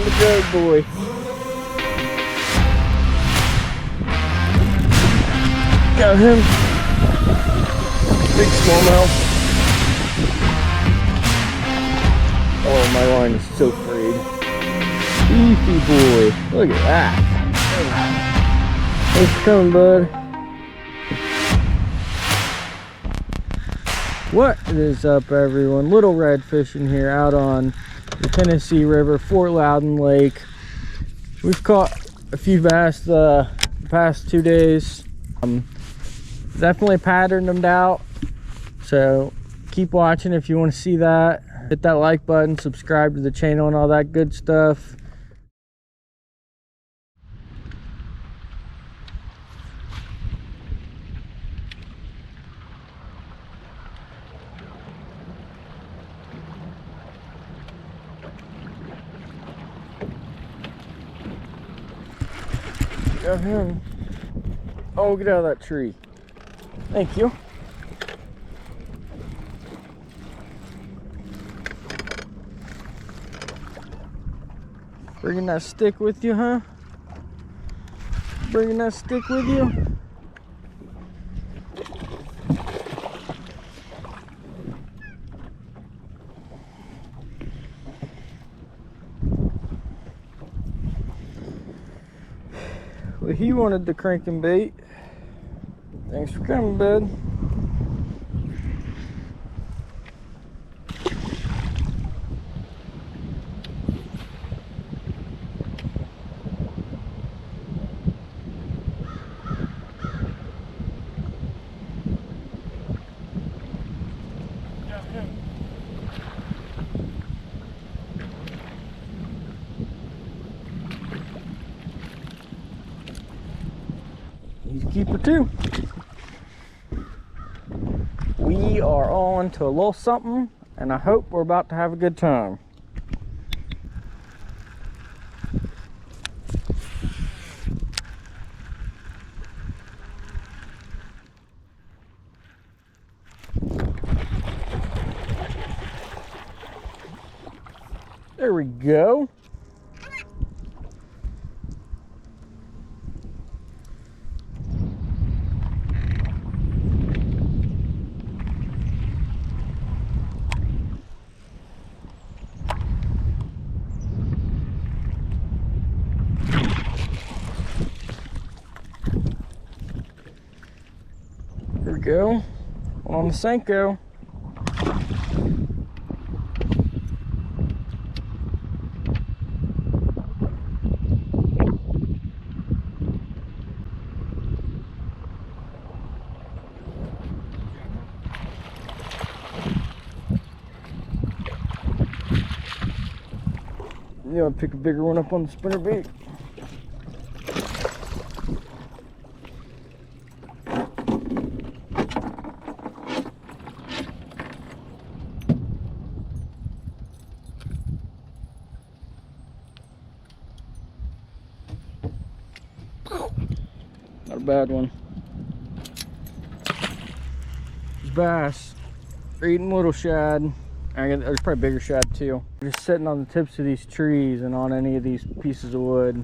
the jug, boy. Got him. Big smallmouth. Oh, my line is so frayed. Beefy boy. Look at that. Thanks for coming, bud. What is up, everyone? Little Red fishing here out on the Tennessee River, Fort Loudoun Lake. We've caught a few bass the past 2 days. Definitely patterned them out, so keep watching if you want to see that. Hit that like button, subscribe to the channel and all that good stuff. Got him. Oh, get out of that tree. Thank you. Bringing that stick with you, huh? Bringing that stick with you? Well, he wanted the cranking bait. Thanks for coming, bud. He's a keeper too. We are on to a little something, and I hope we're about to have a good time. There we go. There we go. On the Senko. You know, pick a bigger one up on the spinnerbait. Not a bad one. Bass. They're eating little shad. There's probably bigger shad too. They're just sitting on the tips of these trees and on any of these pieces of wood.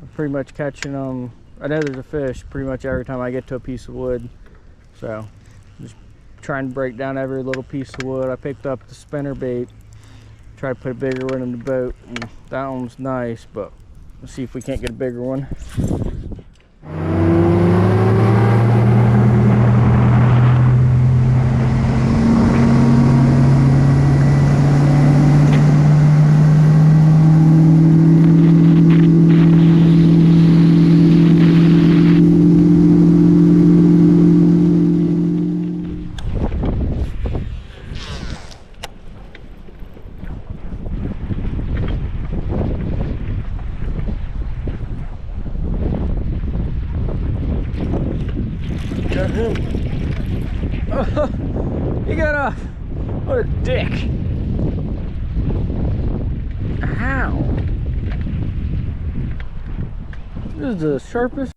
I'm pretty much catching them. I know there's a fish pretty much every time I get to a piece of wood. So just trying to break down every little piece of wood. I picked up the spinnerbait. Try to put a bigger one in the boat. And that one was nice, but let's see if we can't get a bigger one. Got him. Oh, he got off. What a dick. Ow. This is the sharpest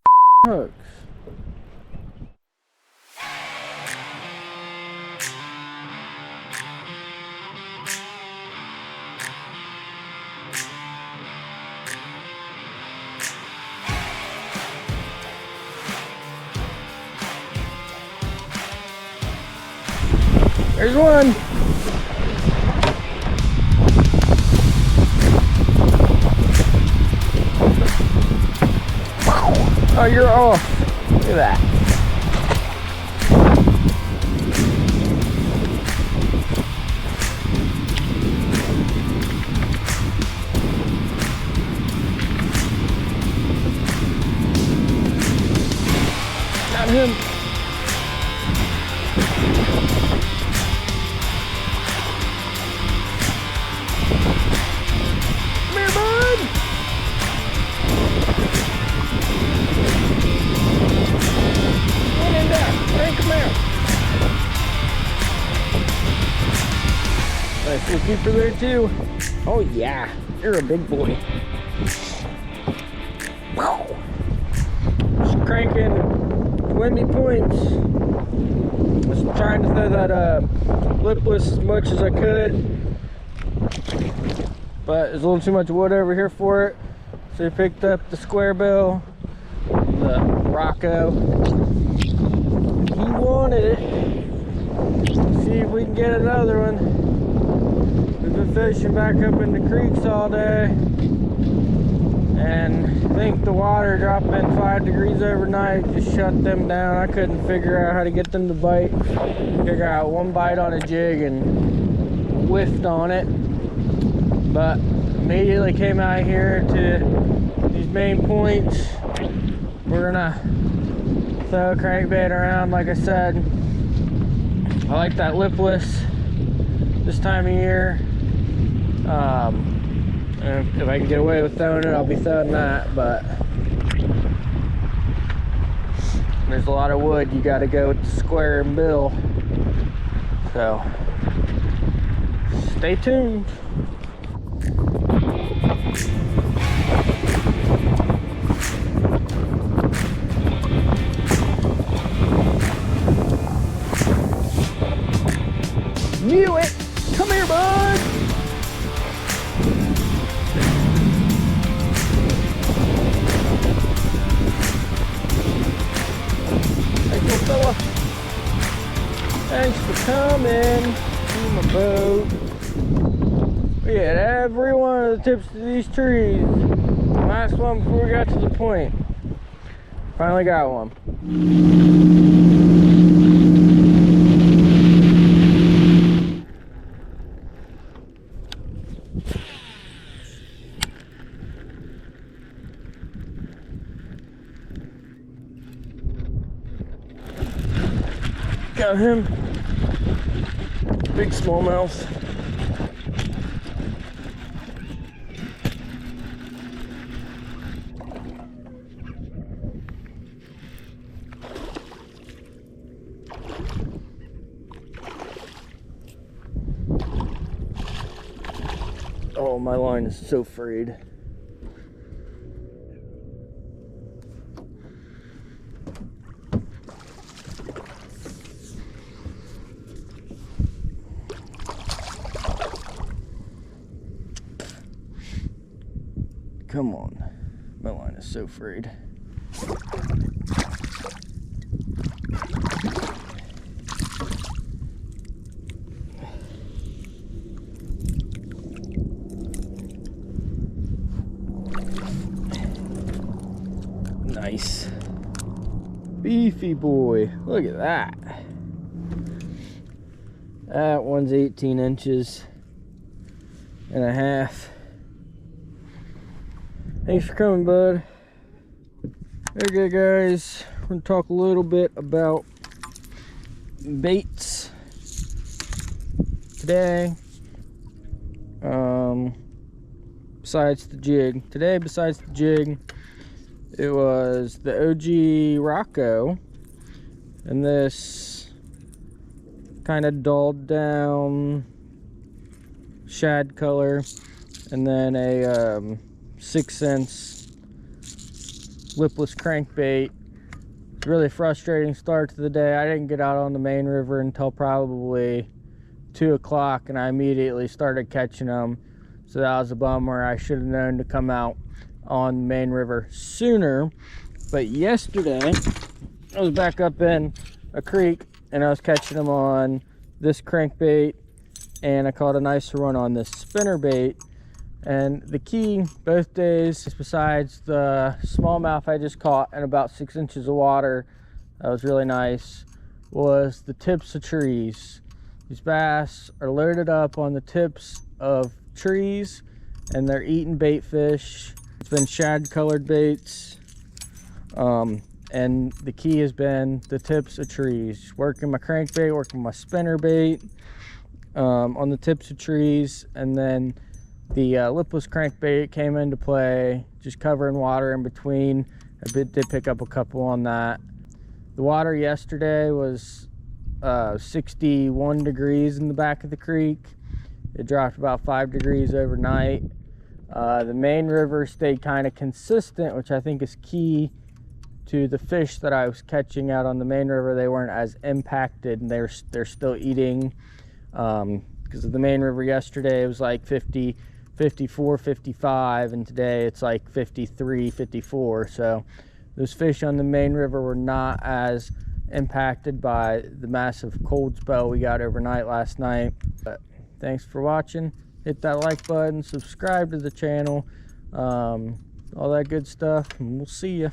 hooks. There's one. Oh, you're off. Look at that. Got him. Come here, bud. Come in there. Hey, come here. Nice little keeper there too. Oh yeah, you're a big boy. Just cranking windy points. Was trying to throw that lipless as much as I could, but there's a little too much wood over here for it. So we picked up the square bill, the Rocco. He wanted it. See if we can get another one. We've been fishing back up in the creeks all day, and I think the water dropping 5 degrees overnight just shut them down. I couldn't figure out how to get them to bite. Figure out one bite on a jig and whiffed on it, but immediately came out here to these main points. We're gonna throw a crankbait around. Like I said, I like that lipless this time of year. And if I can get away with throwing it, I'll be throwing that, but there's a lot of wood. You got to go with the square and bill, so stay tuned. Knew it! Come here, bud! Hey, little fella. Thanks for coming to my boat. We had every one of the tips of these trees. Last one before we got to the point. Finally got one. Got him. Big smallmouth. Oh, my line is so frayed. Come on, my line is so frayed. Nice. Beefy boy, look at that. That one's 18 inches and a half. Thanks for coming, bud. Okay, guys, we're gonna talk a little bit about baits today. Besides the jig. Today, besides the jig, it was the OG Rocco and this kind of dulled down shad color, and then a 6-cents lipless crankbait. Really frustrating start to the day. I didn't get out on the main river until probably 2 o'clock, and I immediately started catching them, so that was a bummer. I should have known to come out on the main river sooner. But yesterday I was back up in a creek and I was catching them on this crankbait, and I caught a nicer one on this spinnerbait. And the key both days, besides the smallmouth I just caught in about 6 inches of water, that was really nice, was the tips of trees. These bass are loaded up on the tips of trees and they're eating bait fish. It's been shad colored baits. And the key has been the tips of trees. Working my crankbait, working my spinnerbait on the tips of trees, and then the lipless crankbait came into play, just covering water in between. I did pick up a couple on that. The water yesterday was 61 degrees in the back of the creek. It dropped about 5 degrees overnight. The main river stayed kind of consistent, which I think is key to the fish that I was catching out on the main river. They weren't as impacted, and they're still eating. Because of the main river yesterday, it was like 50, 54, 55, and today it's like 53, 54. So those fish on the main river were not as impacted by the massive cold spell we got overnight last night. But thanks for watching. Hit that like button, subscribe to the channel, all that good stuff, and we'll see ya.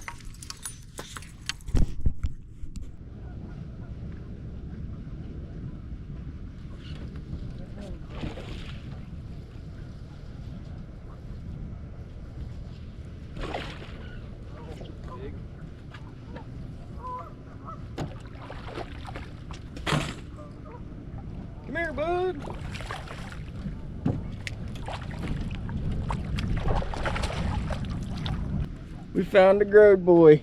Come here, bud. We found a grode boy.